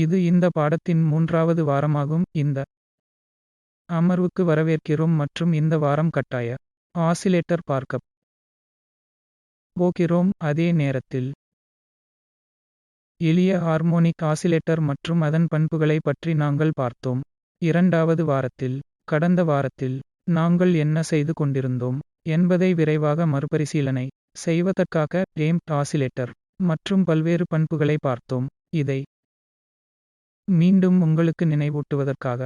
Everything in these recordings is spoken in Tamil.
இது இந்த பாடத்தின் 3வது வாரமாகும். இந்த அமர்வுக்கு வரவேற்கிறோம் மற்றும் இந்த வாரம் கட்டாய ஆசிலேட்டர் பார்க்கப் போகிறோம். அதே நேரத்தில் எளிய ஹார்மோனிக் ஆசிலேட்டர் மற்றும் அதன் பண்புகளை பற்றி நாங்கள் பார்த்தோம். 2வது வாரத்தில் கடந்த வாரத்தில் நாங்கள் என்ன செய்து கொண்டிருந்தோம் என்பதை விரைவாக மறுபரிசீலனை செய்வதற்காக டேம்ப்ட் ஆசிலேட்டர் மற்றும் பல்வேறு பண்புகளை பார்த்தோம். இதை மீண்டும் உங்களுக்கு நினைவூட்டுவதற்காக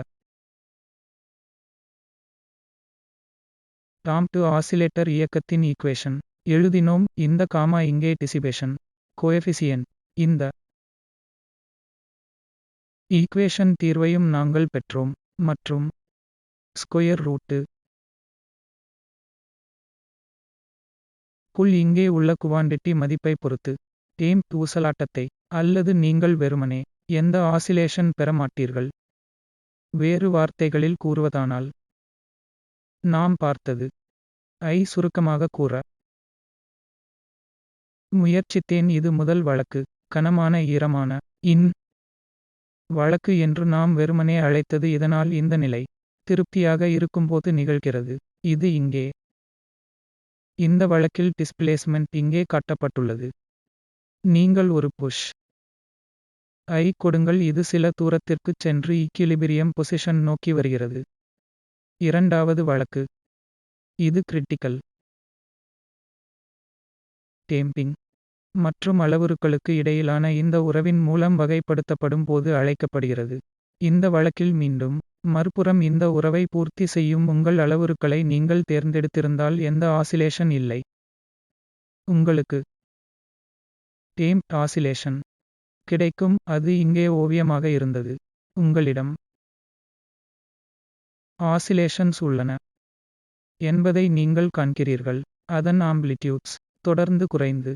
டாம்ப்டு ஆசிலேட்டர் இயக்கத்தின் ஈக்குவேஷன் எழுதினோம். இந்த காமா இங்கே டிசிபேஷன் கோஎஃபிசியன்ட். இந்த ஈக்குவேஷன் தீர்வையும் நாங்கள் பெற்றோம் மற்றும் ஸ்கொயர் ரூட்டு குள் இங்கே உள்ள குவாண்டிட்டி மதிப்பை பொறுத்து டேம்ப்ட் ஊசலாட்டத்தை அல்லது நீங்கள் வெறுமனே எந்த ஆசிலேஷன் பெற மாட்டீர்கள். வேறு வார்த்தைகளில் கூறுவதானால் நாம் பார்த்தது ஐ சுருக்கமாக கூற முயற்சித்தேன். இது முதல் வழக்கு, கனமான ஈரமான இன் வழக்கு என்று நாம் வெறுமனே அழைத்தது. இதனால் இந்த நிலை திருப்தியாக இருக்கும்போது நிகழ்கிறது. இது இங்கே இந்த வழக்கில் டிஸ்பிளேஸ்மெண்ட் இங்கே காட்டப்பட்டுள்ளது. நீங்கள் ஒரு புஷ் ஐ கொடுங்கள், இது சில தூரத்திற்குச் சென்று ஈக்விலிபிரியம் பொசிஷன் நோக்கி வருகிறது. 2வது வழக்கு, இது கிரிட்டிக்கல் டேம்பிங் மற்றும் அளவுருக்களுக்கு இடையிலான இந்த உறவின் மூலம் வகைப்படுத்தப்படும் போது அழைக்கப்படுகிறது. இந்த வழக்கில் மீண்டும் மறுபுறம் இந்த உறவை பூர்த்தி செய்யும் உங்கள் அளவுருக்களை நீங்கள் தேர்ந்தெடுத்திருந்தால் எந்த ஆசிலேஷன் இல்லை. உங்களுக்கு டேம்ப்ட் ஆசிலேஷன் கிடைக்கும். அது இங்கே ஓவியமாக இருந்தது. உங்களிடம் ஆசிலேஷன்ஸ் உள்ளன என்பதை நீங்கள் காண்கிறீர்கள். அதன் ஆம்ப்ளிடியூட்ஸ் தொடர்ந்து குறைந்து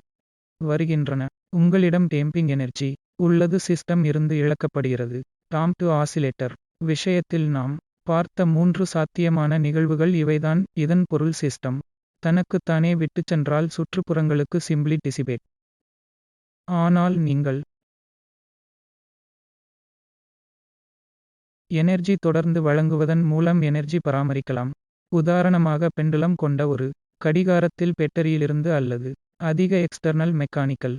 வருகின்றன. உங்களிடம் டேம்பிங் எனர்ஜி உள்ளது, சிஸ்டம் இருந்து இழக்கப்படுகிறது. டாம்ப்டு ஆசிலேட்டர் விஷயத்தில் நாம் பார்த்த 3 சாத்தியமான நிகழ்வுகள் இவைதான். இதன் பொருள் சிஸ்டம் தனக்குத்தானே விட்டுச்சென்றால் சுற்றுப்புறங்களுக்கு சிம்பிளி டிசிபேட். ஆனால் நீங்கள் எனர்ஜி தொடர்ந்து வழங்குவதன் மூலம் எனர்ஜி பராமரிக்கலாம். உதாரணமாக பெண்டுலம் கொண்ட ஒரு கடிகாரத்தில் பேட்டரியிலிருந்து அல்லது அதிக எக்ஸ்டர்னல் மெக்கானிக்கல்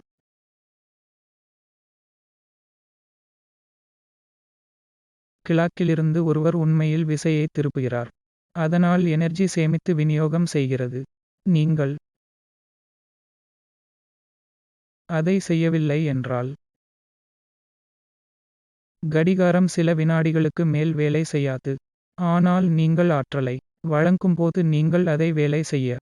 கிளாக்கிலிருந்து ஒருவர் உண்மையில் விசையை திருப்புகிறார். அதனால் எனர்ஜி சேமித்து விநியோகம் செய்கிறது. நீங்கள் அதை செய்யவில்லை என்றால் கடிகாரம் சில வினாடிகளுக்கு மேல் வேலை செய்யாது. ஆனால் நீங்கள் ஆற்றலை வழங்கும்போது நீங்கள் அதை வேலை செய்ய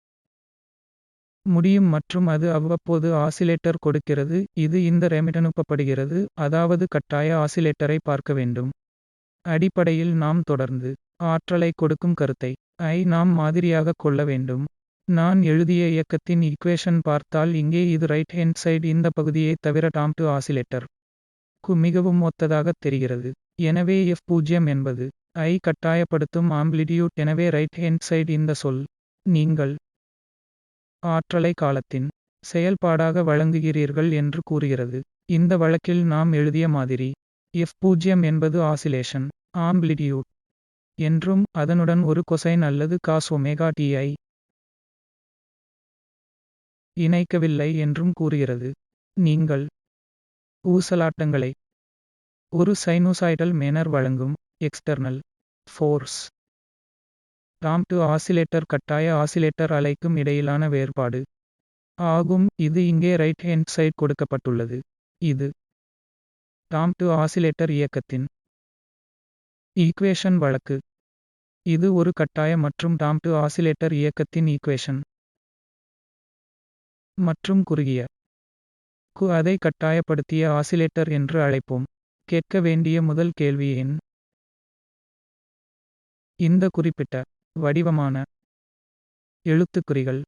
முடியும் மற்றும் அது அவ்வப்போது ஆசிலேட்டர் கொடுக்கிறது. இது இந்த ரெமிட்டனுப்பப்படுகிறது, அதாவது கட்டாய ஆசிலேட்டரை பார்க்க வேண்டும். அடிப்படையில் நாம் தொடர்ந்து ஆற்றலை கொடுக்கும் கருத்தை ஐ நாம் மாதிரியாக கொள்ள வேண்டும். நான் எழுதிய இயக்கத்தின் ஈக்குவேஷன் பார்த்தால் இங்கே இது ரைட் ஹேண்ட் சைடு இந்த பகுதியை தவிர டாம்ப்டு ஆசிலேட்டர் க்கு மிகவும் ஒத்ததாக தெரிகிறது. எனவே F0 என்பது ஐ கட்டாயப்படுத்தும் ஆம்ப்ளிடியூட். எனவே ரைட் ஹேண்ட் சைடு இந்த சொல் நீங்கள் ஆற்றலை காலத்தின் செயல்பாடாக வழங்குகிறீர்கள் என்று கூறுகிறது. இந்த வழக்கில் நாம் எழுதிய மாதிரி F0 என்பது ஆசிலேஷன் ஆம்ப்ளிடியூட் என்றும் அதனுடன் ஒரு கொசைன் அல்லது காஸ் ஒமேகா t ஐ இணைக்கவில்லை என்றும் கூறுகிறது. நீங்கள் ஊசலாட்டங்களை ஒரு சைனூசாய்டல் மேனர் வழங்கும் எக்ஸ்டர்னல் ஃபோர்ஸ் டாம்ப்டு ஆசிலேட்டர் கட்டாய ஆசிலேட்டர் அலைக்கும் இடையிலான வேறுபாடு ஆகும். இது இங்கே ரைட் ஹேண்ட் சைடு கொடுக்கப்பட்டுள்ளது. இது டாம்ப்டு ஆசிலேட்டர் இயக்கத்தின் ஈக்குவேஷன் வழக்கு. இது ஒரு கட்டாய மற்றும் டாம்ப்டு ஆசிலேட்டர் இயக்கத்தின் ஈக்குவேஷன் மற்றும் குறுகிய கு அதை கட்டாயப்படுத்திய ஆசிலேட்டர் என்று அழைப்போம். கேட்க வேண்டிய முதல் கேள்வி ஏன் இந்த குறிப்பிட்ட வடிவமான எழுத்துக்குறிகள்?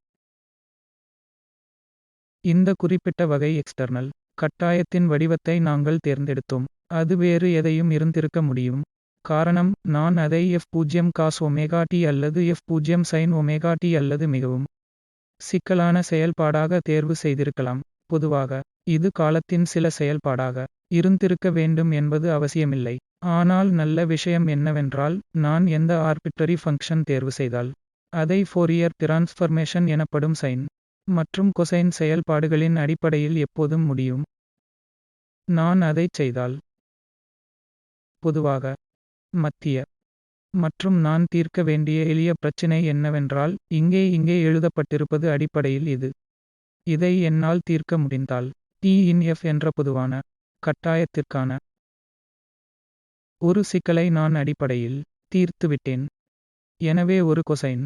இந்த குறிப்பிட்ட வகை எக்ஸ்டர்னல் கட்டாயத்தின் வடிவத்தை நாங்கள் தேர்ந்தெடுத்தோம். அது வேறு எதையும் இருந்திருக்க முடியும். காரணம், நான் அதை F0 காஸ் ஒமேகா t அல்லது F0 சைன் ஒமேகா t அல்லது மிகவும் சிக்கலான செயல்பாடாக தேர்வு செய்திருக்கலாம். பொதுவாக இது காலத்தின் சில செயல்பாடாக இருந்திருக்க வேண்டும் என்பது அவசியமில்லை. ஆனால் நல்ல விஷயம் என்னவென்றால் நான் எந்த ஆர்பிட்ரரி ஃபங்க்ஷன் தேர்வு செய்தால் அதை ஃபோரியர் டிரான்ஸ்ஃபர்மேஷன் எனப்படும் சைன் மற்றும் கொசைன் செயல்பாடுகளின் அடிப்படையில் எப்போதும் முடியும். நான் அதைச் செய்தால் பொதுவாக மத்திய மற்றும் நான் தீர்க்க வேண்டிய எளிய பிரச்சினை என்னவென்றால் இங்கே எழுதப்பட்டிருப்பது அடிப்படையில் இது. இதை என்னால் தீர்க்க முடிந்தால் T இன் F என்ற பொதுவான கட்டாயத்திற்கான ஒரு சிக்கலை நான் அடிப்படையில் தீர்த்துவிட்டேன். எனவே ஒரு கொசைன்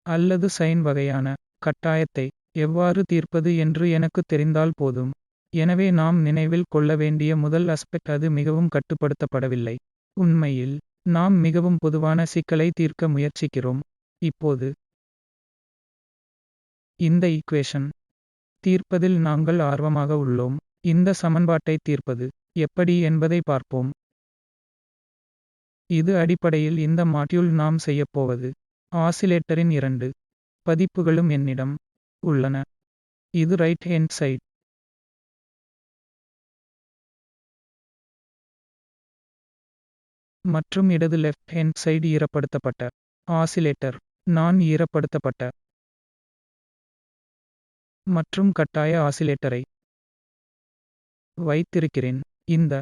அல்லது சைன் வகையான கட்டாயத்தை எவ்வாறு தீர்ப்பது என்று எனக்குத் தெரிந்தால் போதும். எனவே நாம் நினைவில் கொள்ள வேண்டிய முதல் அஸ்பெக்ட் அது மிகவும் கட்டுப்படுத்தப்படவில்லை. உண்மையில் நாம் மிகவும் பொதுவான சிக்கலை தீர்க்க முயற்சிக்கிறோம். இப்போது இந்த ஈக்குவேஷன் தீர்ப்பதில் நாங்கள் ஆர்வமாக உள்ளோம். இந்த சமன்பாட்டை தீர்ப்பது எப்படி என்பதை பார்ப்போம். இது அடிப்படையில் இந்த மாட்யூல் நாம் செய்யப்போவது. ஆசிலேட்டரின் 2 பதிப்புகளும் என்னிடம் உள்ளன. இது ரைட் ஹேண்ட் சைட் மற்றும் இடது லெஃப்ட் ஹேண்ட் சைடு ஈரப்படுத்தப்பட்ட ஆசிலேட்டர். நான் ஈரப்படுத்தப்பட்ட மற்றும் கட்டாய ஆசிலேட்டரை வைத்திருக்கிறேன். இந்த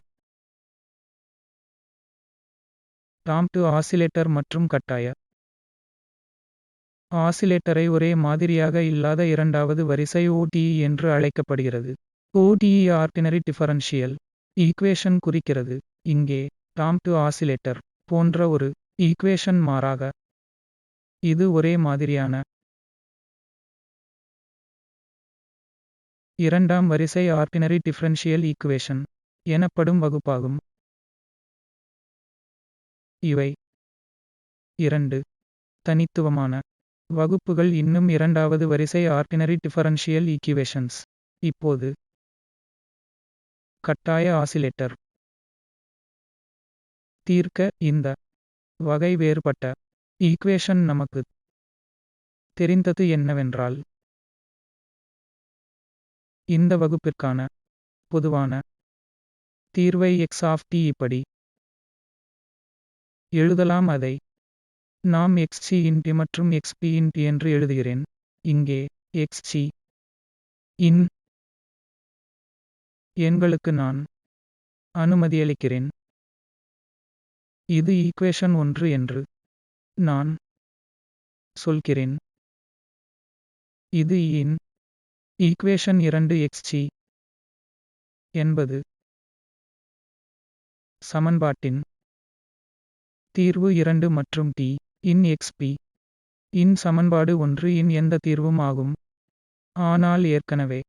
டாம்டு ஆசிலேட்டர் மற்றும் கட்டாய ஆசிலேட்டரை ஒரே மாதிரியாக இல்லாத இரண்டாவது வரிசை ODE என்று அழைக்கப்படுகிறது. ODE ஆர்டினரி டிஃபரன்ஷியல் ஈக்குவேஷன் குறிக்கிறது. இங்கே டாம்டு ஆசிலேட்டர் போன்ற ஒரு ஈக்குவேஷன் மாறாக இது ஒரே மாதிரியான இரண்டாம் வரிசை ஆர்டினரி டிஃபரன்ஷியல் ஈக்குவேஷன் எனப்படும் வகுப்பாகும். இவை 2 தனித்துவமான வகுப்புகள் இன்னும் இரண்டாவது வரிசை ஆர்டினரி டிஃபரன்ஷியல் ஈக்குவேஷன்ஸ். இப்போது கட்டாய ஆசிலேட்டர் தீர்க்க இந்த வகை வேறுபட்ட ஈக்குவேஷன் நமக்கு தெரிந்தது என்னவென்றால் இந்த வகுப்பிற்கான பொதுவான தீர்வை x இப்படி எழுதலாம். அதை நாம் xc int மற்றும் xp int என்று எழுதுகிறேன். இங்கே xc இன் எண்களுக்கு நான் அனுமதியளிக்கிறேன். இது ஈக்குவேஷன் 1 என்று நான் சொல்கிறேன். இது இன் ஈக்குவேஷன் 2 xc என்பது சமன்பாட்டின் தீர்வு 2 மற்றும் T இன் xp இன் சமன்பாடு 1 இன் எந்த தீர்வும் ஆகும். ஆனால் ஏற்கனவே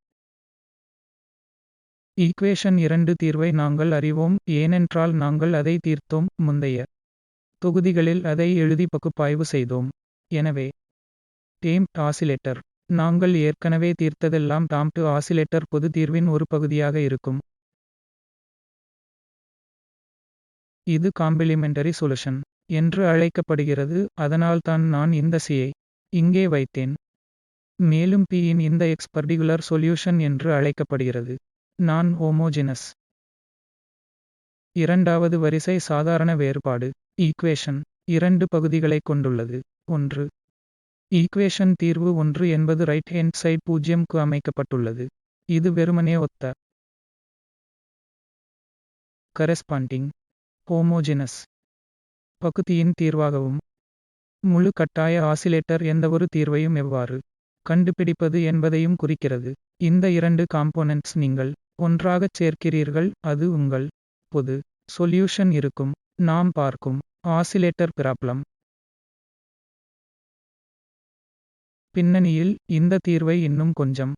ஈக்குவேஷன் 2 தீர்வை நாங்கள் அறிவோம், ஏனென்றால் நாங்கள் அதை தீர்த்தோம். முந்தைய தொகுதிகளில் அதை எழுதி பகுப்பாய்வு செய்தோம். எனவே டேம்டு ஆசிலேட்டர் நாங்கள் ஏற்கனவே தீர்த்ததெல்லாம் டாம்டு ஆசிலேட்டர் பொது தீர்வின் ஒரு பகுதியாக இருக்கும். இது காம்பிளிமெண்டரி சொல்யூஷன் என்று அழைக்கப்படுகிறது. அதனால்தான் நான் இந்த C-ஐ இங்கே வைத்தேன். மேலும் P இன் இந்த X பர்டிகுலர் சொல்யூஷன் என்று அழைக்கப்படுகிறது. நான் ஹோமோஜெனஸ் இரண்டாவது வரிசை சாதாரண வேறுபாடு ஈக்குவேஷன் 2 பகுதிகளைக் கொண்டுள்ளது. 1 ஈக்குவேஷன் தீர்வு 1 என்பது ரைட் ஹேண்ட் சைட் 0க்கு அமைக்கப்பட்டுள்ளது. இது வெறுமனே ஒத்த கரெஸ்பாண்டிங் ஹோமோஜெனஸ் பகுதியின் தீர்வாகவும் முழு கட்டாய ஆசிலேட்டர் எந்தவொரு தீர்வையும் எவ்வாறு கண்டுபிடிப்பது என்பதையும் குறிக்கிறது. இந்த 2 காம்போனென்ட்ஸ் நீங்கள் ஒன்றாகச் சேர்க்கிறீர்கள், அது உங்கள் பொது சொல்யூஷன் இருக்கும். நாம் பார்க்கும் ஆசிலேட்டர் ப்ராப்ளம் பின்னணியில் இந்த தீர்வை இன்னும் கொஞ்சம்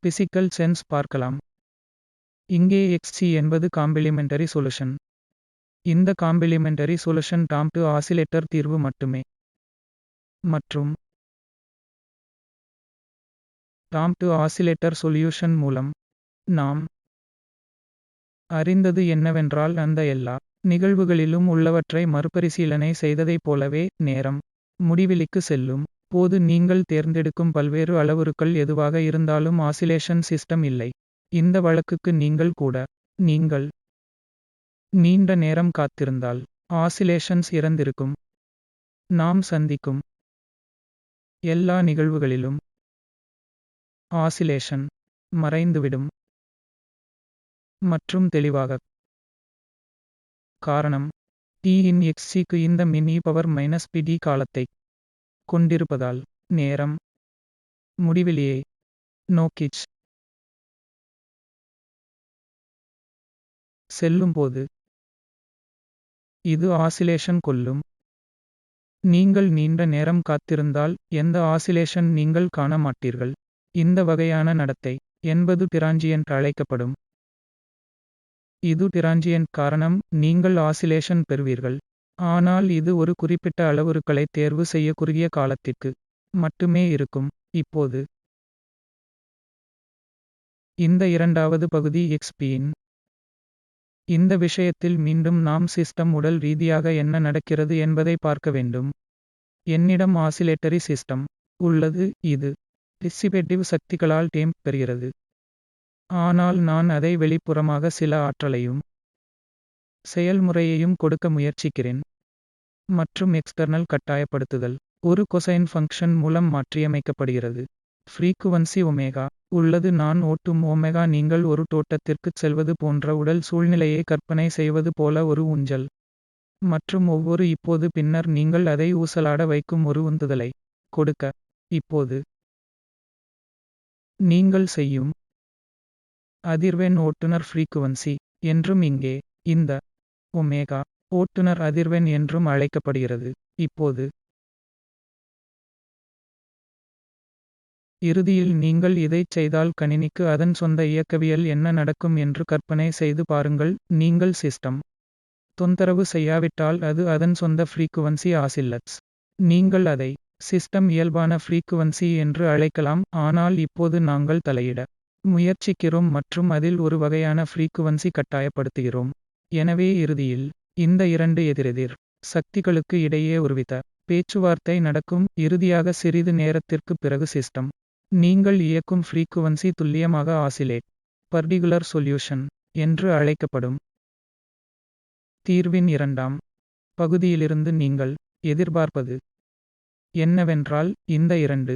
பிசிக்கல் சென்ஸ் பார்க்கலாம். இங்கே xc என்பது காம்பிளிமெண்டரி சொல்யூஷன். இந்த காம்பிளிமெண்டரி சொல்யூஷன் டாம்டு ஆசிலேட்டர் தீர்வு மட்டுமே. மற்றும் டாம்டு ஆசிலேட்டர் சொல்யூஷன் மூலம் நாம் அறிந்தது என்னவென்றால் அந்த எல்லா நிகழ்வுகளிலும் உள்ளவற்றை மறுபரிசீலனை செய்ததைப் போலவே நேரம் முடிவிலிக்கு செல்லும் இப்போது நீங்கள் தேர்ந்தெடுக்கும் பல்வேறு அளவுருக்கள் எதுவாக இருந்தாலும் ஆசிலேஷன் சிஸ்டம் இல்லை. இந்த வழக்குக்கு நீங்கள் நீண்ட நேரம் காத்திருந்தால் ஆசிலேஷன்ஸ் இறந்திருக்கும். நாம் சந்திக்கும் எல்லா நிகழ்வுகளிலும் ஆசிலேஷன் மறைந்துவிடும். மற்றும் தெளிவாக காரணம் T இன் xc-க்கு இந்த min e⁻⁻pd காலத்தைக் கொண்டிருப்பதால் நேரம் முடிவிலியை நோக்கிச் செல்லும்போது இது ஆசிலேஷன் கொல்லும். நீங்கள் நீண்ட நேரம் காத்திருந்தால் எந்த ஆசிலேஷன் நீங்கள் காண மாட்டீர்கள். இந்த வகையான நடத்தை என்பது டிரான்சியன்ட் அழைக்கப்படும். இது டிரான்சியன்ட் காரணம் நீங்கள் ஆசிலேஷன் பெறுவீர்கள். ஆனால் இது ஒரு குறிப்பிட்ட அளவுருக்களை தேர்வு செய்ய குறுகிய காலத்திற்கு மட்டுமே இருக்கும். இப்போது இந்த இரண்டாவது பகுதி xp-இன் இந்த விஷயத்தில் மீண்டும் நாம் சிஸ்டம் உடல் ரீதியாக என்ன நடக்கிறது என்பதை பார்க்க வேண்டும். என்னிடம் ஆசிலேட்டரி சிஸ்டம் உள்ளது, இது டிசிபேட்டிவ் சக்திகளால் டேம்ப் பெறுகிறது. ஆனால் நான் அதை வெளிப்புறமாக சில ஆற்றலையும் செயல்முறையையும் கொடுக்க முயற்சிக்கிறேன். மற்றும் எக்ஸ்டர்னல் கட்டாயப்படுத்துதல் ஒரு கொசைன் ஃபங்க்ஷன் மூலம் மாற்றியமைக்கப்படுகிறது. ஃப்ரீக்குவன்சி ஒமேகா உள்ளது. நான் ஓட்டும் ஒமேகா நீங்கள் ஒரு தோட்டத்திற்குச் செல்வது போன்ற உடல் சூழ்நிலையை கற்பனை செய்வது போல ஒரு ஊஞ்சல். மற்றும் ஒவ்வொரு இப்போது பின்னர் நீங்கள் அதை ஊசலாட வைக்கும் ஒரு உந்துதலை கொடுக்க. இப்போது நீங்கள் செய்யும் அதிர்வெண் ஓட்டுநர் ஃப்ரீக்குவன்சி என்றும் இங்கே இந்த ஒமேகா ஓட்டுநர் அதிர்வெண் என்றும் அழைக்கப்படுகிறது. இப்போது இறுதியில் நீங்கள் இதைச் செய்தால் கணினிக்கு அதன் சொந்த இயக்கவியல் என்ன நடக்கும் என்று கற்பனை செய்து பாருங்கள். நீங்கள் சிஸ்டம் தொந்தரவு செய்யாவிட்டால் அது அதன் சொந்த ஃப்ரீக்குவன்சி ஆசில்லட்ஸ். நீங்கள் அதை சிஸ்டம் இயல்பான ஃப்ரீக்குவன்சி என்று அழைக்கலாம். ஆனால் இப்போது நாங்கள் தலையிட முயற்சிக்கிறோம் மற்றும் அதில் ஒரு வகையான ஃப்ரீக்குவன்சி கட்டாயப்படுத்துகிறோம். எனவே இறுதியில் இந்த இரண்டு எதிரெதிர் சக்திகளுக்கு இடையே ஒருவித பேச்சுவார்த்தை நடக்கும். இறுதியாக சிறிது நேரத்திற்குப் பிறகு சிஸ்டம் நீங்கள் இயக்கும் ஃப்ரீக்குவன்சி துல்லியமாக ஆசிலேட் பர்டிகுலர் சொல்யூஷன் என்று அழைக்கப்படும். தீர்வின் இரண்டாம் பகுதியிலிருந்து நீங்கள் எதிர்பார்ப்பது என்னவென்றால் இந்த இரண்டு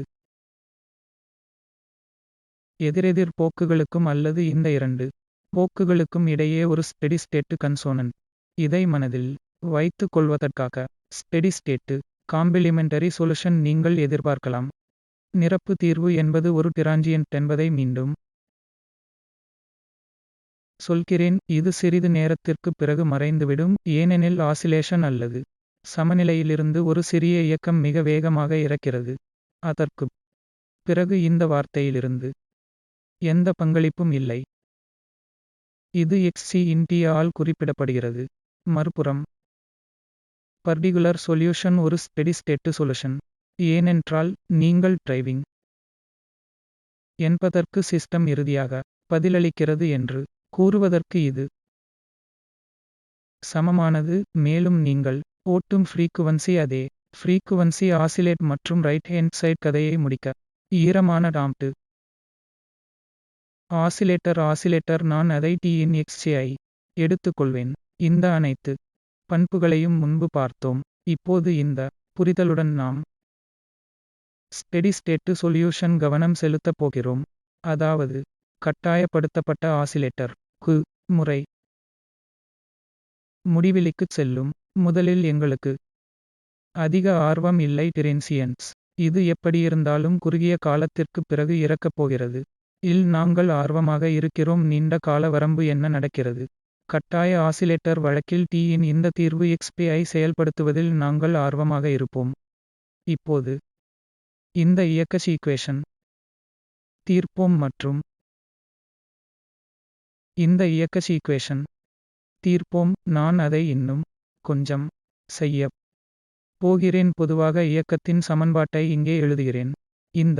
எதிரெதிர் போக்குகளுக்கும் அல்லது இந்த இரண்டு போக்குகளுக்கும் இடையே ஒரு ஸ்டெடி ஸ்டேட்டு கன்சோனன்ட். இதை மனதில் வைத்துக் கொள்வதற்காக ஸ்டெடி ஸ்டேட்டு காம்பிளிமெண்டரி சொல்யூஷன் நீங்கள் எதிர்பார்க்கலாம். நிரப்பு தீர்வு என்பது ஒரு டிரான்சியன்ட் என்பதை மீண்டும் சொல்கிறேன். இது சிறிது நேரத்திற்குப் பிறகு மறைந்துவிடும், ஏனெனில் ஆசிலேஷன் அல்லது சமநிலையிலிருந்து ஒரு சிறிய இயக்கம் மிக வேகமாக இறக்கிறது. அதற்குப் பிறகு இந்த வார்த்தையிலிருந்து எந்த பங்களிப்பும் இல்லை. இது xc ஆல் குறிப்பிடப்படுகிறது. மறுபுறம் பர்டிகுலர் சொல்யூஷன் ஒரு ஸ்டெடி ஸ்டேட்டு சொல்யூஷன். ஏனென்றால் நீங்கள் டிரைவிங் என்பதற்கு சிஸ்டம் இறுதியாக பதிலளிக்கிறது என்று கூறுவதற்கு இது சமமானது. மேலும் நீங்கள் ஓட்டும் ஃப்ரீக்குவன்சி அதே ஃப்ரீக்குவன்சி ஆசிலேட் மற்றும் ரைட் ஹேண்ட் சைட் கதையை முடிக்க ஈரமான டாம்ப்டு ஆசிலேட்டர் நான் அதை T இன் xc-ஐ எடுத்துக்கொள்வேன். இந்த அனைத்து பண்புகளையும் முன்பு பார்த்தோம். இப்போது இந்த புரிதலுடன் நாம் ஸ்டெடி ஸ்டேட்டு சொல்யூஷன் கவனம் செலுத்தப் போகிறோம். அதாவது கட்டாயப்படுத்தப்பட்ட ஆசிலேட்டர் கு முறை முடிவிலிக்குச் செல்லும். முதலில் எங்களுக்கு அதிக ஆர்வம் இல்லை டிரென்சியன்ட்ஸ். இது எப்படியிருந்தாலும் குறுகிய காலத்திற்குப் பிறகு இறக்கப் போகிறது. இல் நாங்கள் ஆர்வமாக இருக்கிறோம். நீண்ட கால வரம்பு என்ன நடக்கிறது. கட்டாய ஆசிலேட்டர் வழக்கில் T இன் இந்த தீர்வு xp-ஐ செயல்படுத்துவதில் நாங்கள் ஆர்வமாக இருப்போம். இப்போது இந்த இயக்க ஈக்குவேஷன் தீர்ப்போம் மற்றும் இந்த இயக்க ஈக்குவேஷன் தீர்ப்போம். நான் அதை இன்னும் கொஞ்சம் செய்யப் போகிறேன். பொதுவாக இயக்கத்தின் சமன்பாட்டை இங்கே எழுதுகிறேன். இந்த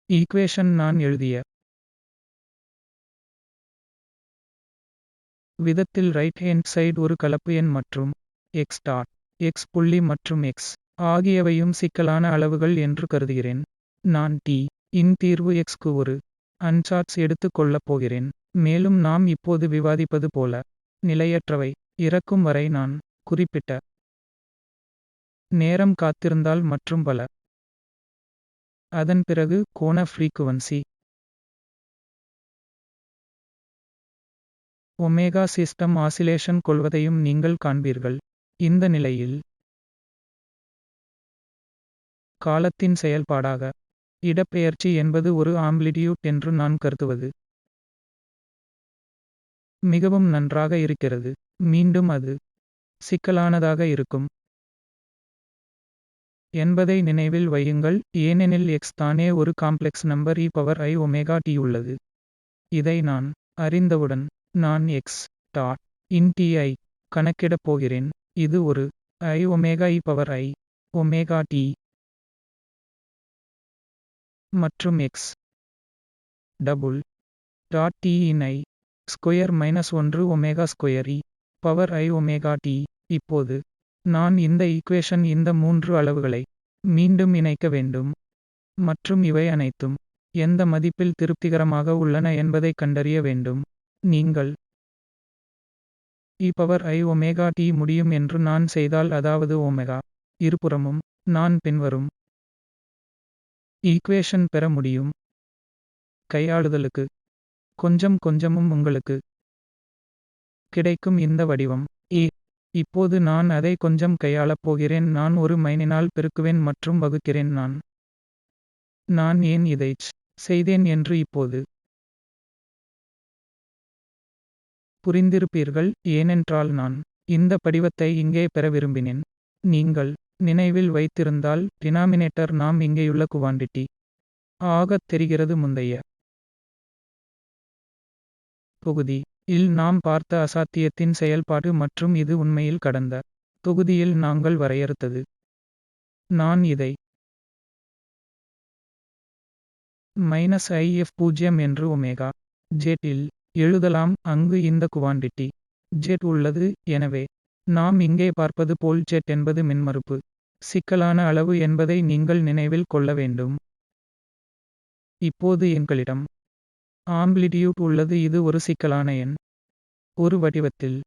ஈக்குவேஷன் நான் எழுதிய விதத்தில் ரைட் ஹேண்ட் சைடு ஒரு கலப்பு எண் மற்றும் x டாட் x புள்ளி மற்றும் x ஆகியவையும் சிக்கலான அளவுகள் என்று கருதுகிறேன். நான் t இன் தீர்வு x-க்கு ஒரு அன்சார்ட்ஸ் எடுத்துக் கொள்ளப் போகிறேன். மேலும் நாம் இப்போது விவாதிப்பது போல நிலையற்றவை இறக்கும் வரை நான் குறிப்பிட்ட நேரம் காத்திருந்தால் மற்றும் பல. அதன் பிறகு கோண ஃப்ரீக்குவன்சி ஒமேகா சிஸ்டம் ஆசிலேஷன் கொள்வதையும் நீங்கள் காண்பீர்கள். இந்த நிலையில் காலத்தின் செயல்பாடாக இடப்பெயர்ச்சி என்பது ஒரு ஆம்ப்ளிடியூட் என்று நான் கருதுவது மிகவும் நன்றாக இருக்கிறது. மீண்டும் அது சிக்கலானதாக இருக்கும் என்பதை நினைவில் வையுங்கள், ஏனெனில் x தானே ஒரு காம்ப்ளெக்ஸ் நம்பர் ei⍵t உள்ளது. இதை நான் அறிந்தவுடன் நான் x டாட் இன் t ஐ கணக்கிடப் போகிறேன். இது ஒரு i⍵t மற்றும் x double dot t in i square minus 1 omega square ei⍵t. இப்போது நான் இந்த ஈக்குவேஷன் இந்த 3 அளவுகளை மீண்டும் இணைக்க வேண்டும் மற்றும் இவை அனைத்தும் எந்த மதிப்பில் திருப்திகரமாக உள்ளன என்பதைக் கண்டறிய வேண்டும். நீங்கள் ei⍵t முடியும் என்று நான் செய்தால், அதாவது ஒமேகா இருபுறமும், நான் பின்வரும் ஈக்குவேஷன் பெற முடியும். கையாளுதலுக்கு கொஞ்சம் கொஞ்சமும் உங்களுக்கு கிடைக்கும் இந்த வடிவம் இப்போது நான் அதை கொஞ்சம் கையாளப் போகிறேன். நான் ஒரு மைனினால் பெருக்குவேன் மற்றும் வகுக்கிறேன். நான் ஏன் இதைச் செய்தேன் என்று இப்போது புரிந்திருப்பீர்கள், ஏனென்றால் நான் இந்த படிவத்தை இங்கே பெற விரும்பினேன். நீங்கள் நினைவில் வைத்திருந்தால், டினாமினேட்டர் நாம் இங்கேயுள்ள குவாண்டிட்டி ஆகத் தெரிகிறது. முந்தைய தொகுதி இல் நாம் பார்த்த அசாத்தியத்தின் செயல்பாடு மற்றும் இது உண்மையில் கடந்த தொகுதியில் நாங்கள் வரையறுத்தது. நான் இதை -if0 என்று ஒமேகா ஜெட் இல் எழுதலாம், அங்கு இந்த குவாண்டிட்டி ஜெட் உள்ளது. எனவே நாம் இங்கே பார்ப்பது போல் ஜெட் என்பது மின்மறுப்பு சிக்கலான அளவு என்பதை நீங்கள் நினைவில் கொள்ள வேண்டும். இப்போது எங்களிடம் ஆம்ப்ளிடியூட் உள்ளது. இது ஒரு சிக்கலான எண், ஒரு வடிவத்தில்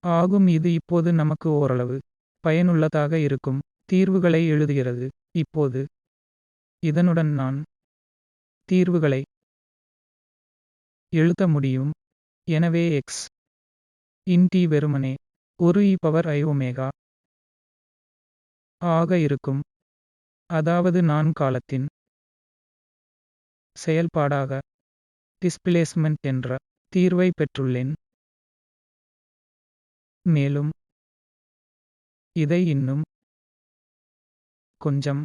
ஆகும். இது இப்போது நமக்கு ஓரளவு பயனுள்ளதாக இருக்கும் தீர்வுகளை எழுதுகிறது. இப்போது இதனுடன் நான் தீர்வுகளை எழுத முடியும். எனவே x இன் t வெறுமனே ஒரு ei⍵ ஆக இருக்கும். அதாவது நான் காலத்தின் செயல்பாடாக டிஸ்பிளேஸ்மெண்ட் என்ற தீர்வை பெற்றுள்ளேன். மேலும் இதை இன்னும் கொஞ்சம்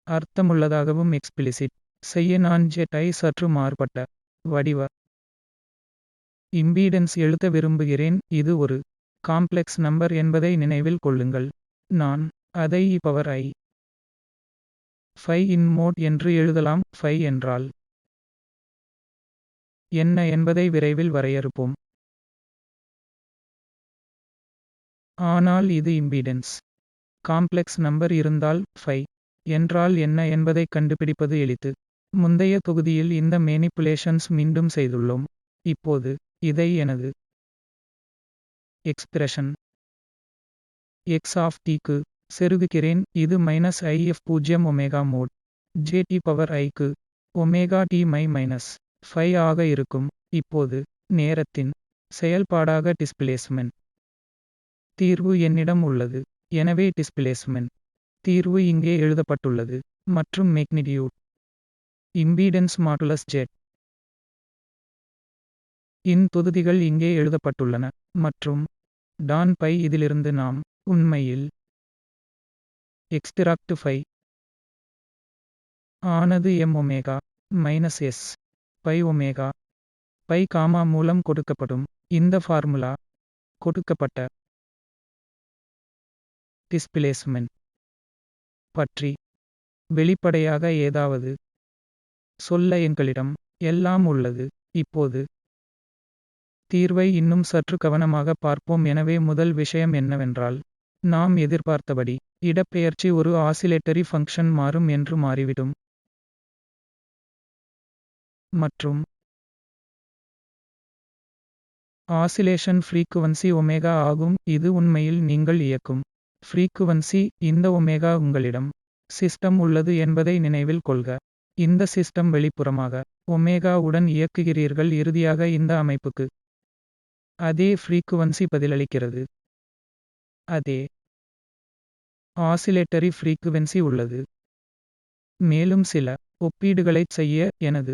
அர்த்தமுள்ளதாகவும் எக்ஸ்பிளிசிட் செய்ய நான் ஜெட் ஐ சற்று மாறுபட்ட வடிவ இம்பீடன்ஸ் எழுத விரும்புகிறேன். இது ஒரு காம்ப்ளெக்ஸ் நம்பர் என்பதை நினைவில் கொள்ளுங்கள். நான் அதை ei⍵ இன் மோட் என்று எழுதலாம். φ என்றால் என்ன என்பதை விரைவில் வரையறுப்போம். ஆனால் இது இம்பீடன்ஸ் காம்ப்ளெக்ஸ் நம்பர் இருந்தால் φ என்றால் என்ன என்பதைக் கண்டுபிடிப்பது எளிது. முந்தைய தொகுதியில் இந்த மேனிப்புலேஷன்ஸ் மீண்டும் செய்துள்ளோம். இப்போது இதை எனது எக்ஸ்பிரஷன் x(t)க்கு செருகுகிறேன். இது -if0 மோட் jt⍵க்கு ωt φ ஆக இருக்கும். இப்போது நேரத்தின் செயல்பாடாக டிஸ்பிளேஸ்மெண்ட் தீர்வு என்னிடம் உள்ளது. எனவே டிஸ்பிளேஸ்மெண்ட் தீர்வு இங்கே எழுதப்பட்டுள்ளது மற்றும் மேக்னிடியூட் இம்பீடன்ஸ் மாடுலஸ் ஜெட் இன் தொகுதிகள் இங்கே எழுதப்பட்டுள்ளன மற்றும் டான் பை. இதிலிருந்து நாம் உண்மையில் எக்ஸ்டிராக்ட் φ ஆனது m⍵ -s π மூலம் கொடுக்கப்படும். இந்த ஃபார்முலா கொடுக்கப்பட்ட டிஸ்பிளேஸ்மெண்ட் பற்றி வெளிப்படையாக ஏதாவது சொல்ல எங்களிடம் எல்லாம் உள்ளது. இப்போது தீர்வை இன்னும் சற்று கவனமாக பார்ப்போம். எனவே முதல் விஷயம் என்னவென்றால், நாம் எதிர்பார்த்தபடி இடப்பெயர்ச்சி ஒரு ஆசிலேட்டரி ஃபங்க்ஷன் மாறும் என்று மாறிவிடும் மற்றும் ஆசிலேஷன் ஃப்ரீக்குவன்சி ஒமேகா ஆகும். இது உண்மையில் நீங்கள் இயக்கும் ஃப்ரீக்குவன்சி. இந்த ஒமேகா உங்களிடம் சிஸ்டம் உள்ளது என்பதை நினைவில் கொள்க. இந்த சிஸ்டம் வெளிப்புறமாக ஒமேகா உடன் இயக்குகிறீர்கள். இறுதியாக இந்த அமைப்புக்கு அதே ஃப்ரீக்குவன்சி பதிலளிக்கிறது. அதே ஆசிலேட்டரி ஃப்ரீக்குவென்சி உள்ளது. மேலும் சில ஒப்பீடுகளைச் செய்ய எனது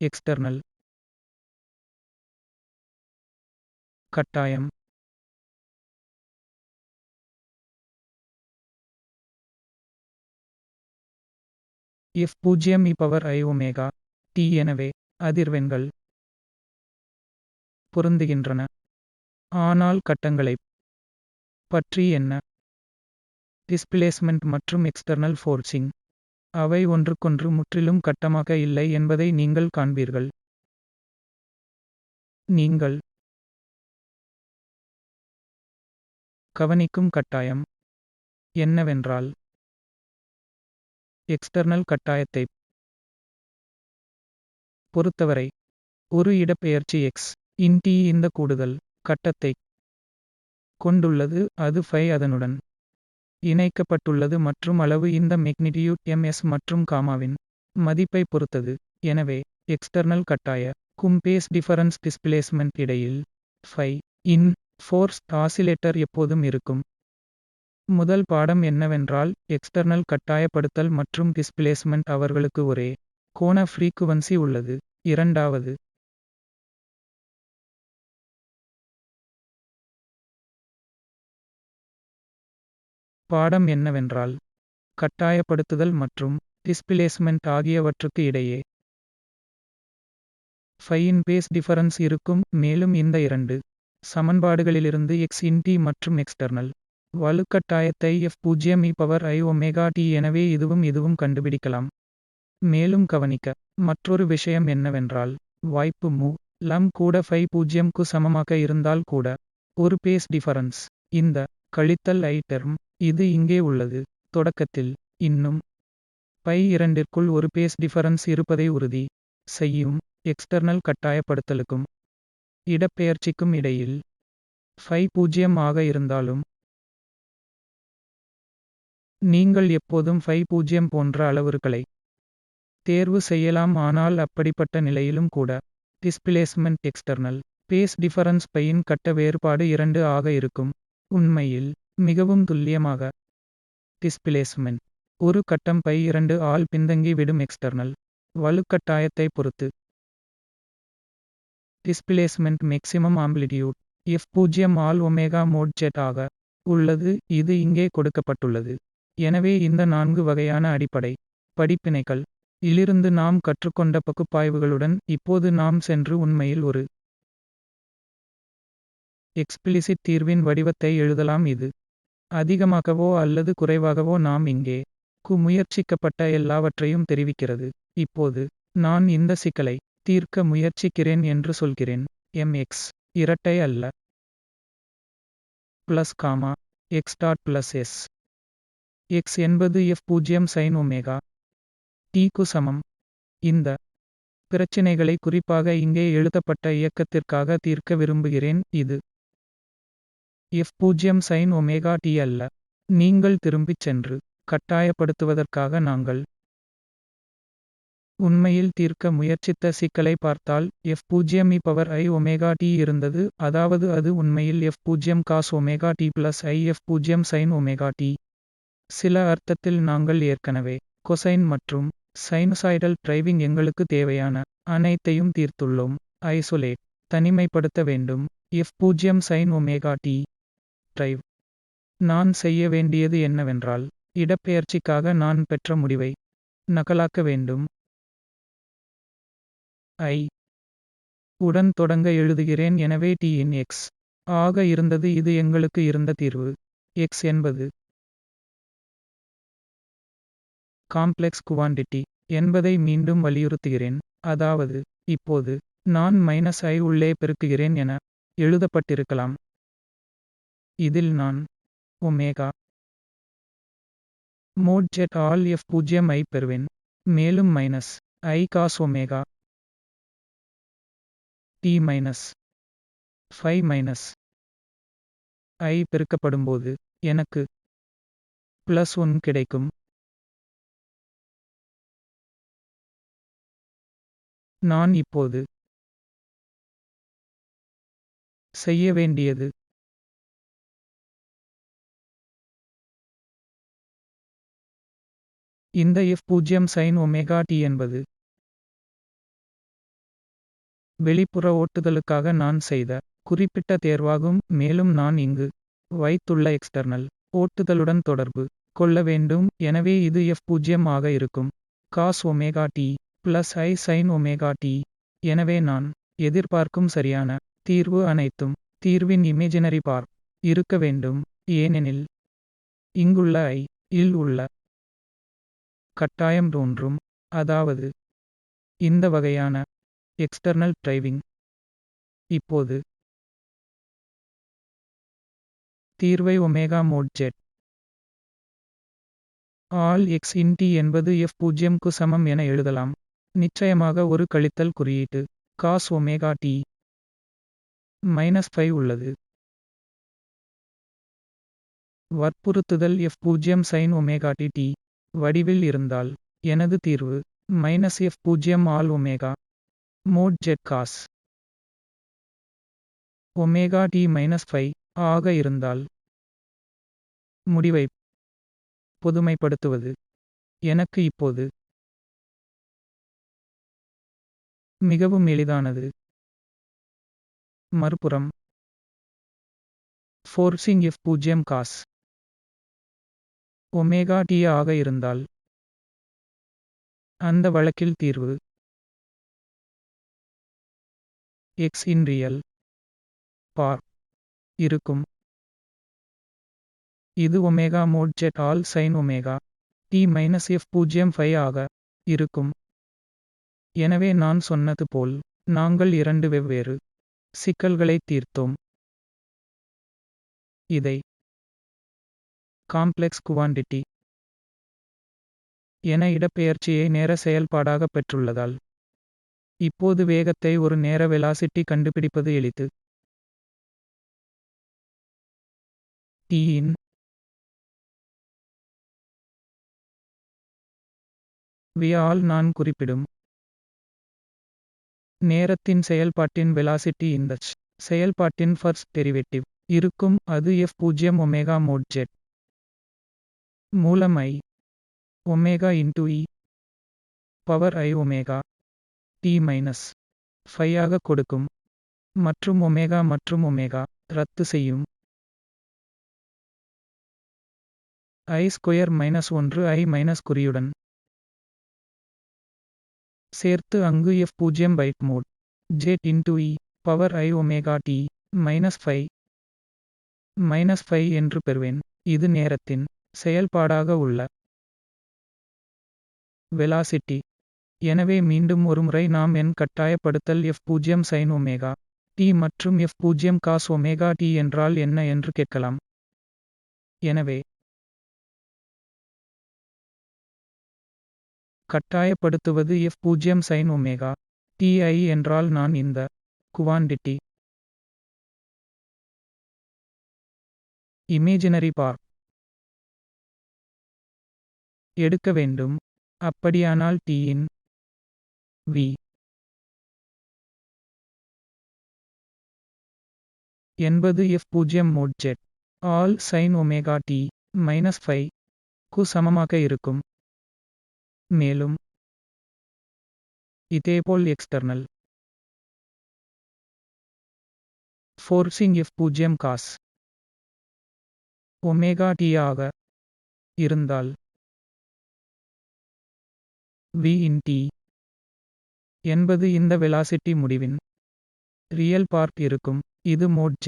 எக்ஸ்டர்னல் கட்டாயம் f0 எனவே அதிர்வெண்கள் பொருந்துகின்றன. ஆனால் கட்டங்களைப் பற்றி என்ன? டிஸ்பிளேஸ்மெண்ட் மற்றும் எக்ஸ்டர்னல் ஃபோர்சிங் அவை ஒன்றுக்கொன்று முற்றிலும் கட்டமாக இல்லை என்பதை நீங்கள் காண்பீர்கள். நீங்கள் கவனிக்கும் கட்டாயம் என்னவென்றால் எக்ஸ்டர்னல் கட்டாயத்தைப் பொறுத்தவரை ஒரு இடப்பெயர்ச்சி x இன் t இந்த கூடுதல் கட்டத்தைக் கொண்டுள்ளது. அது அதனுடன் இணைக்கப்பட்டுள்ளது மற்றும் அளவு இந்த மெக்னிடியூட் ms மற்றும் காமாவின் மதிப்பை பொறுத்தது. எனவே எக்ஸ்டர்னல் கட்டாய க்கும் பேஸ் டிஃபரன்ஸ் டிஸ்பிளேஸ்மெண்ட் இடையில் இன் ஃபோர்ஸ்ட் ஆசிலேட்டர் எப்போதும் இருக்கும். முதல் பாடம் என்னவென்றால் எக்ஸ்டர்னல் கட்டாயப்படுத்தல் மற்றும் டிஸ்பிளேஸ்மெண்ட் அவர்களுக்கு ஒரே கோண ஃப்ரீக்குவன்சி உள்ளது. இரண்டாவது பாடம் என்னவென்றால் கட்டாயப்படுத்துதல் மற்றும் டிஸ்பிளேஸ்மெண்ட் ஆகியவற்றுக்கு இடையே இன் பேஸ் டிஃபரன்ஸ் இருக்கும். மேலும் இந்த இரண்டு சமன்பாடுகளிலிருந்து x இன் t மற்றும் எக்ஸ்டர்னல் வலுக்கட்டாயத்தை f0 எனவே இதுவும் கண்டுபிடிக்கலாம். மேலும் கவனிக்க மற்றொரு விஷயம் என்னவென்றால் வாய்ப்பு லம் கூட 0 க்கு சமமாக இருந்தால் கூட ஒரு பேஸ் டிஃபரன்ஸ். இந்த கழித்தல் I டெர்ம் இது இங்கே உள்ளது. தொடக்கத்தில் இன்னும் 2 க்குள் ஒரு பேஸ் டிஃபரன்ஸ் இருப்பதை உறுதி செய்யும். எக்ஸ்டர்னல் கட்டாயப்படுத்தலுக்கும் இடப்பெயர்ச்சிக்கும் இடையில் 0 ஆக இருந்தாலும் நீங்கள் எப்போதும் 0 போன்ற அளவுருக்களை தேர்வு செய்யலாம். ஆனால் அப்படிப்பட்ட நிலையிலும் கூட டிஸ்பிளேஸ்மெண்ட் எக்ஸ்டர்னல் பேஸ் டிஃபரன்ஸ் இன் கட்ட வேறுபாடு 2 ஆக இருக்கும். உண்மையில் மிகவும் துல்லியமாக டிஸ்பிளேஸ்மெண்ட் ஒரு கட்டம் 2 ஆல் பின்தங்கி விடும் எக்ஸ்டர்னல் வலுக்கட்டாயத்தை பொறுத்து. டிஸ்பிளேஸ்மெண்ட் மேக்ஸிமம் ஆம்ப்ளிடியூட் f0 ஆல் ஒமேகா மோட் z ஆக உள்ளது. இது இங்கே கொடுக்கப்பட்டுள்ளது. எனவே இந்த 4 வகையான அடிப்படை படிப்பினைகள் இலிருந்து நாம் கற்றுக்கொண்ட பகுப்பாய்வுகளுடன் இப்போது நாம் சென்று உண்மையில் ஒரு எக்ஸ்பிளிசிட் தீர்வின் வடிவத்தை எழுதலாம். இது அதிகமாகவோ அல்லது குறைவாகவோ நாம் இங்கே முயற்சிக்கப்பட்ட எல்லாவற்றையும் தெரிவிக்கிறது. இப்போது நான் இந்த சிக்கலை தீர்க்க முயற்சிக்கிறேன் என்று சொல்கிறேன். mx இரட்டை அல்ல பிளஸ் காமா x.s x என்பது f0 sin ஒமேகா t க்கு சமம். இந்த பிரச்சினைகளை குறிப்பாக இங்கே எழுதப்பட்ட இயக்கத்திற்காக தீர்க்க விரும்புகிறேன். இது f0 sin ஒமேகா t அல்ல. நீங்கள் திரும்பிச் சென்று கட்டாயப்படுத்துவதற்காக நாங்கள் உண்மையில் தீர்க்க முயற்சித்த சிக்கலை பார்த்தால் f0 இருந்தது. அதாவது அது உண்மையில் f0 cos omega t plus I f0 sin omega t. சில அர்த்தத்தில் நாங்கள் ஏற்கனவே கொசைன் மற்றும் சைனுசாய்டல் டிரைவிங் எங்களுக்கு தேவையான அனைத்தையும் தீர்த்துள்ளோம். ஐசோலேட் தனிமைப்படுத்த வேண்டும் f0 sin omega t drive. நான் செய்ய வேண்டியது என்னவென்றால் இடப்பெயர்ச்சிக்காக நான் பெற்ற முடிவை நகலாக்க வேண்டும். I உடன் தொடங்க எழுதுகிறேன். எனவே t இன் x ஆக இருந்தது. இது எங்களுக்கு இருந்த தீர்வு. x என்பது காம்ப்ளெக்ஸ் குவாண்டிட்டி என்பதை மீண்டும் வலியுறுத்துகிறேன். அதாவது இப்போது நான் I உள்ளே பெருக்குகிறேன் என எழுதப்பட்டிருக்கலாம். இதில் நான் ஒமேகா மோட் z ஆல் f0 ஐ பெறுவேன். மேலும் minus I cos omega t minus 5 minus I பெருக்கப்படும்போது எனக்கு +1 கிடைக்கும். நான் இப்போது செய்ய வேண்டியது இந்த f0 sin ஒமேகா t என்பது வெளிப்புற ஓட்டுதலுக்காக நான் செய்த குறிப்பிட்ட தேர்வாகும். மேலும் நான் இங்கு வைத்துள்ள எக்ஸ்டர்னல் ஓட்டுதலுடன் தொடர்பு கொள்ள வேண்டும். எனவே இது f0 ஆக இருக்கும். cos omega t plus I sin omega t. எனவே நான் எதிர்பார்க்கும் சரியான தீர்வு அனைத்தும் தீர்வின் இமேஜினரி பார்ட் இருக்க வேண்டும். ஏனெனில் இங்குள்ள I இல் உள்ள கட்டாயம் தோன்றும். அதாவது இந்த வகையான எக்ஸ்டர்னல் டிரைவிங். இப்போது தீர்வை ஒமேகா மோட் z ஆல் x இன் t என்பது f0 க்கு சமம் என எழுதலாம். நிச்சயமாக ஒரு கழித்தல் குறியீட்டு cos ஒமேகா t -5 உள்ளது. வற்புறுத்துதல் f0 sin ஒமேகா t வடிவில் இருந்தால் எனது தீர்வு -f0 ஆல் omega mod z cos omega t -5 ஆக இருந்தால் முடிவை பொதுமைப்படுத்துவது எனக்கு இப்போது மிகவும் எளிதானது. மறுபுறம் forcing f0 cos omega t ஆக இருந்தால் அந்த வழக்கில் தீர்வு x இன் ரியல் பார்ட் இருக்கும். இது ஒமேகா மோட் z ஆல் sin ஒமேகா t -f0 ஆக இருக்கும். எனவே நான் சொன்னது போல் நாங்கள் இரண்டு வெவ்வேறு சிக்கல்களைத் தீர்த்தோம். இதை காம்ப்ளெக்ஸ் குவாண்டிட்டி என இடப்பெயர்ச்சியை நேர செயல்பாடாக பெற்றுள்ளதால் இப்போது வேகத்தை ஒரு நேர வெலாசிட்டி கண்டுபிடிப்பது எளிது. t இன் v ஆல் நான் குறிப்பிடும் நேரத்தின் செயல்பாட்டின் வெலாசிட்டி இந்த செயல்பாட்டின் ஃபர்ஸ்ட் டெரிவேட்டிவ் இருக்கும். அது f0 ஒமேகா மோட் z மூலம் I omega into e power I omega t -5 ஆக கொடுக்கும். மற்றும் ஒமேகா ரத்து செய்யும். I ஸ்கொயர் -1 I மைனஸ் குறியுடன் சேர்த்து அங்கு f0 பைட் mod z into e power I omega t -5 என்று பெறுவேன். இது நேரத்தின் செயல்பாடாக உள்ள வெலாசிட்டி. எனவே மீண்டும் ஒருமுறை நாம் என் கட்டாயப்படுத்தல் f0 sin ஒமேகா t மற்றும் f0 cos ஒமேகா t என்றால் என்ன என்று கேட்கலாம். எனவே கட்டாயப்படுத்துவது f0 sin omega t I என்றால் நான் இந்த குவாண்டிட்டி இமேஜினரி பார்ட் எடுக்க வேண்டும். அப்படியானால் t இன் v என்பது f0 மோட் z ஆல் sin ஒமேகா t -5 க்கு சமமாக இருக்கும். மேலும் இதேபோல் external forcing f0 cos omega t ஆக இருந்தால் v இன் t என்பது இந்த வெலாசிட்டி முடிவின் ரியல் பார்ட் இருக்கும். இது மோட் z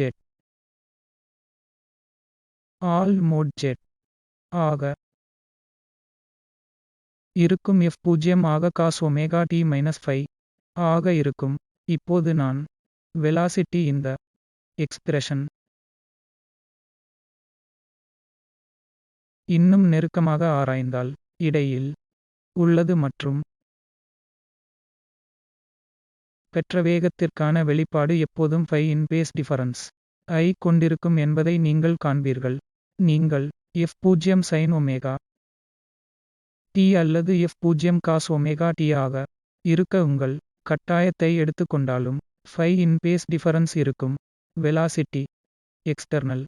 ஆல் மோட் z ஆக இருக்கும். f0 ஆக cos ஒமேகா t -5 ஆக இருக்கும். இப்போது நான் வெலாசிட்டி இந்த எக்ஸ்பிரஷன் இன்னும் நெருக்கமாக ஆராய்ந்தால் இடையில் உள்ளது மற்றும் பெற்ற வேகத்திற்கான வெளிப்பாடு எப்போதும் phi in phase difference ஐ கொண்டிருக்கும் என்பதை நீங்கள் காண்பீர்கள். நீங்கள் f0 sin ஒமேகா t அல்லது f0 cos ஒமேகா t ஆக இருக்க உங்கள் கட்டாயத்தை எடுத்துக்கொண்டாலும் phi in phase difference இருக்கும். velocity external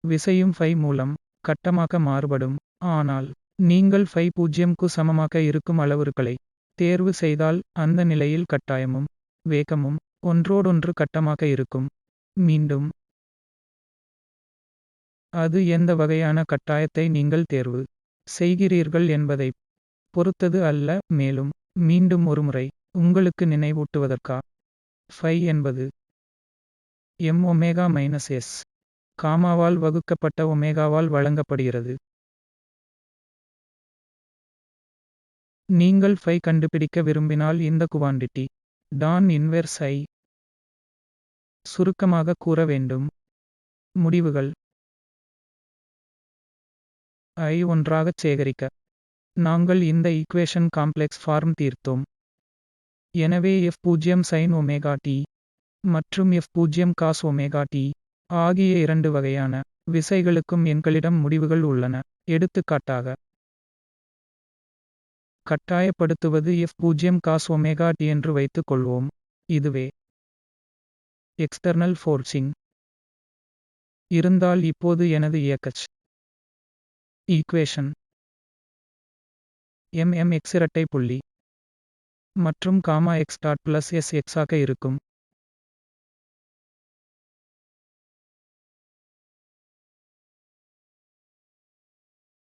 விசையும் phi மூலம் கட்டமாக மாறுபடும். ஆனால் நீங்கள் phi 0 க்கு சமமாக இருக்கும் அளவுருக்களை தேர்வு செய்தால் அந்த நிலையில் கட்டாயமும் வேகமும் ஒன்றோடொன்று கட்டமாக இருக்கும். மீண்டும் அது எந்த வகையான கட்டாயத்தை நீங்கள் தேர்வு செய்கிறீர்கள் என்பதைப் பொறுத்தது அல்ல. மேலும் மீண்டும் ஒருமுறை உங்களுக்கு நினைவூட்டுவதற்கா phi என்பது m ஒமேகா மைனஸ் s காமாவால் வகுக்கப்பட்ட ஒமேகாவால் வழங்கப்படுகிறது. நீங்கள் phi கண்டுபிடிக்க விரும்பினால் இந்த குவாண்டிட்டி டான் இன்வெர்ஸ் ஐ சுருக்கமாக கூற வேண்டும். முடிவுகள் ஐ ஒன்றாகச் சேகரிக்க நாங்கள் இந்த ஈக்குவேஷன் காம்ப்ளெக்ஸ் ஃபார்ம் தீர்த்தோம். எனவே f0 sin ஒமேகா t மற்றும் f0 cos ஒமேகா t ஆகிய இரண்டு வகையான விசைகளுக்கும் எங்களிடம் முடிவுகள் உள்ளன. எடுத்துக்காட்டாக கட்டாயப்படுத்துவது f0 cos ஒமேகா t என்று வைத்துக் கொள்வோம். இதுவே எக்ஸ்டர்னல் ஃபோர்சிங் இருந்தால் இப்போது எனது இயக்கச் ஈக்குவேஷன் x இரட்டை புள்ளி மற்றும் gamma x dot plus s x ஆக இருக்கும்.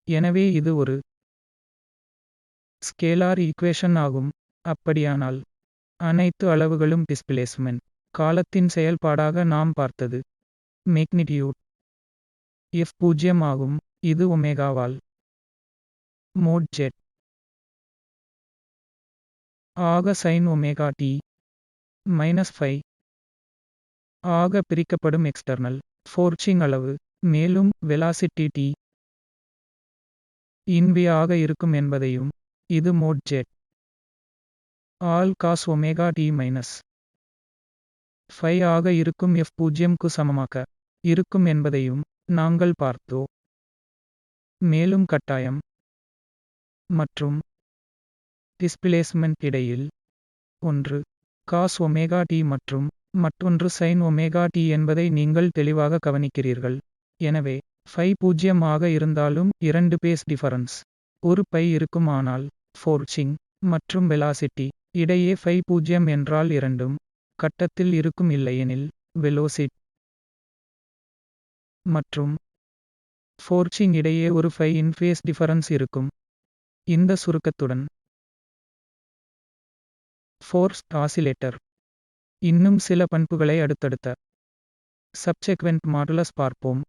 எனவே இது ஒரு ஸ்கேலார் ஈக்குவேஷன் ஆகும். அப்படியானால் அனைத்து அளவுகளும் டிஸ்பிளேஸ்மென்ட் காலத்தின் செயல்பாடாக நாம் பார்த்தது மேக்னிடியூட் f0 ஆகும். இது ஒமேகாவால் மோட் z ஆக sin omega t minus phi ஆக பிரிக்கப்படும் எக்ஸ்டர்னல் ஃபோர்சிங் அளவு. மேலும் வெலாசிட்டி t in v ஆக இருக்கும் என்பதையும் இது மோட் z ஆல் cos omega t minus phi ஆக இருக்கும் f0 க்கு சமமாக இருக்கும் என்பதையும் நாங்கள் பார்த்தோம். மேலும் கட்டாயம் மற்றும் டிஸ்பிளேஸ்மென்ட் இடையில் ஒன்று cos ஒமேகா t மற்றும் மற்றொன்று sin ஒமேகா t என்பதை நீங்கள் தெளிவாக கவனிக்கிறீர்கள். எனவே phi 0 ஆக இருந்தாலும் இரண்டு பேஸ் டிஃபரன்ஸ் ஒரு பை இருக்கும். ஆனால் ஃபோர்சிங் மற்றும் வெலாசிட்டி இடையே phi 0 என்றால் இரண்டும் கட்டத்தில் இருக்கும். இல்லையெனில் வெலோசிட்டி மற்றும் ஃபோர்சிங் இடையே ஒரு phi in phase difference இருக்கும். இந்த சுருக்கத்துடன் ஃபோர்ஸ்ட் ஆசிலேட்டர் இன்னும் சில பண்புகளை அடுத்தடுத்த சப்செக்வென்ட் மாடுலஸ் பார்ப்போம்.